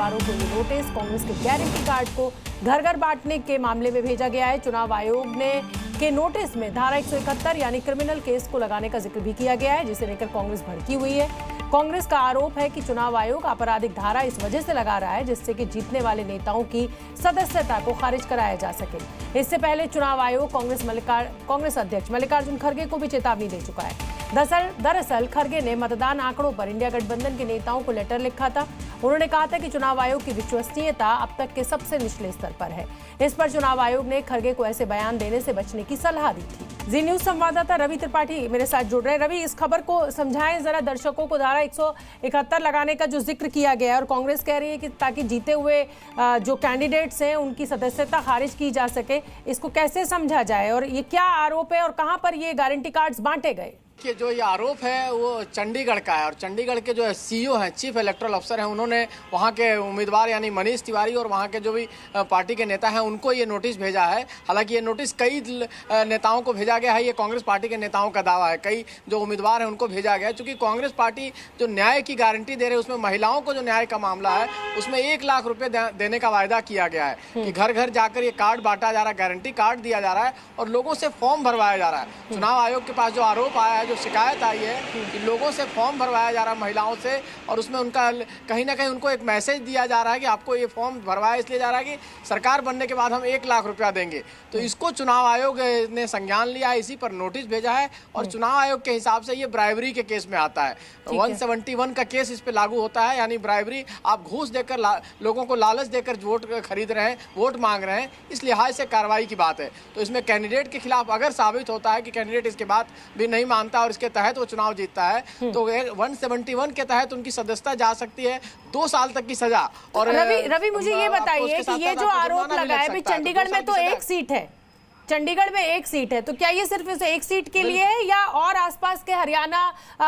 आरोप हुई नोटिस कांग्रेस के गारंटी कार्ड को घर घर बांटने के मामले में भेजा गया है। चुनाव आयोग ने के नोटिस में धारा 171 यानी क्रिमिनल केस को लगाने का जिक्र भी किया गया है, जिसे लेकर कांग्रेस भड़की हुई है। कांग्रेस का आरोप है कि चुनाव आयोग आपराधिक धारा इस वजह से लगा रहा है जिससे कि जीतने वाले नेताओं की सदस्यता को खारिज कराया जा सके। इससे पहले चुनाव आयोग कांग्रेस अध्यक्ष मल्लिकार्जुन खड़गे को भी चेतावनी दे चुका है। दरअसल खड़गे ने मतदान आंकड़ों पर इंडिया गठबंधन के नेताओं को लेटर लिखा था। उन्होंने कहा था कि चुनाव आयोग की विश्वसनीयता अब तक के सबसे निचले स्तर पर है। इस पर चुनाव आयोग ने खड़गे को ऐसे बयान देने से बचने की सलाह दी थी। जी न्यूज संवाददाता रवि त्रिपाठी मेरे साथ जुड़ रहे हैं। रवि, इस खबर को समझाएं जरा दर्शकों को। धारा 171 लगाने का जो जिक्र किया गया है और कांग्रेस कह रही है कि ताकि जीते हुए जो कैंडिडेट्स हैं उनकी सदस्यता खारिज की जा सके, इसको कैसे समझा जाए और ये क्या आरोप है और कहां पर ये गारंटी कार्ड्स बांटे गए? कि जो ये आरोप है वो चंडीगढ़ का है और चंडीगढ़ के जो सीईओ हैं, चीफ इलेक्टोरल अफसर हैं, उन्होंने वहाँ के उम्मीदवार यानी मनीष तिवारी और वहाँ के जो भी पार्टी के नेता हैं उनको ये नोटिस भेजा है। हालांकि ये नोटिस कई नेताओं को भेजा गया है, ये कांग्रेस पार्टी के नेताओं का दावा है। कई जो उम्मीदवार हैं उनको भेजा गया है, चूँकि कांग्रेस पार्टी जो न्याय की गारंटी दे रही है उसमें महिलाओं को जो न्याय का मामला है उसमें 1 लाख रुपये देने का वायदा किया गया है कि घर घर जाकर ये कार्ड बांटा जा रहा है, गारंटी कार्ड दिया जा रहा है और लोगों से फॉर्म भरवाया जा रहा है। चुनाव आयोग के पास जो आरोप आया है, जो शिकायत आई है कि लोगों से फॉर्म भरवाया जा रहा है महिलाओं से और उसमें उनका कहीं ना कहीं उनको एक मैसेज दिया जा रहा है कि आपको ये फॉर्म भरवाया इसलिए जा रहा है कि सरकार बनने के बाद हम 1 लाख रुपया देंगे। तो इसको चुनाव आयोग ने संज्ञान लिया है, इसी पर नोटिस भेजा है और चुनाव आयोग के हिसाब से ये ब्राइबरी के केस में आता है। 171 का केस इस पे लागू होता है, यानी ब्राइबरी, आप घूस देकर लोगों को लालच देकर वोट खरीद रहे हैं, वोट मांग रहे हैं, इस लिहाज से कार्रवाई की बात है। तो इसमें कैंडिडेट के खिलाफ अगर साबित होता है कि कैंडिडेट इसके बाद भी नहीं मानता और इसके तहत वो चुनाव जीतता है तो 171 के तहत उनकी सदस्यता जा सकती है 2 साल तक की सजा। और रवि मुझे ये बताइए कि ये जो आरोप लगा है, चंडीगढ़ में तो 1 सीट है, चंडीगढ़ में 1 सीट है, तो क्या ये सिर्फ इस 1 सीट के लिए है या और आसपास के हरियाणा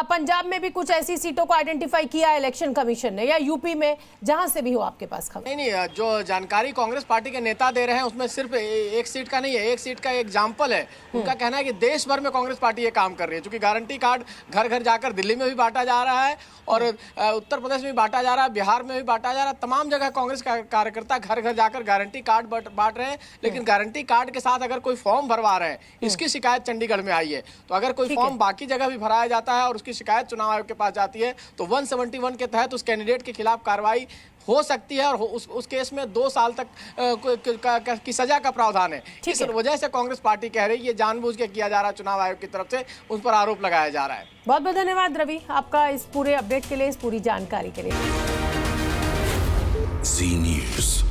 पंजाब में भी कुछ ऐसी सीटों को आइडेंटिफाई किया है इलेक्शन कमीशन ने, या यूपी में, जहां से भी हो आपके पास खबर? नहीं, जो जानकारी कांग्रेस पार्टी के नेता दे रहे हैं उसमें सिर्फ 1 सीट का नहीं है, 1 सीट का एग्जाम्पल है। उनका कहना है कि देश भर में कांग्रेस पार्टी ये काम कर रही है, क्योंकि गारंटी कार्ड घर घर जाकर दिल्ली में भी बांटा जा रहा है और उत्तर प्रदेश में भी बांटा जा रहा है, बिहार में भी बांटा जा रहा है। तमाम जगह कांग्रेस कार्यकर्ता घर घर जाकर गारंटी कार्ड बांट रहे हैं, लेकिन गारंटी कार्ड के साथ अगर कोई फॉर्म भरवा रहे हैं, इसकी शिकायत चंडीगढ़ में आई है। तो अगर कोई फॉर्म बाकी जगह भी भराया जाता है और उसकी शिकायत चुनाव आयोग के पास जाती है तो 171 के तहत उस कैंडिडेट के खिलाफ कार्रवाई हो सकती है और उस केस में 2 साल तक की सजा का प्रावधान है। इस वजह से कांग्रेस पार्टी कह रही है ये जानबूझ के किया जा रहा है, चुनाव आयोग की तरफ से उस पर आरोप लगाया जा रहा है। बहुत बहुत धन्यवाद रवि आपका इस पूरे अपडेट के लिए, इस पूरी जानकारी के लिए। जी न्यूज़।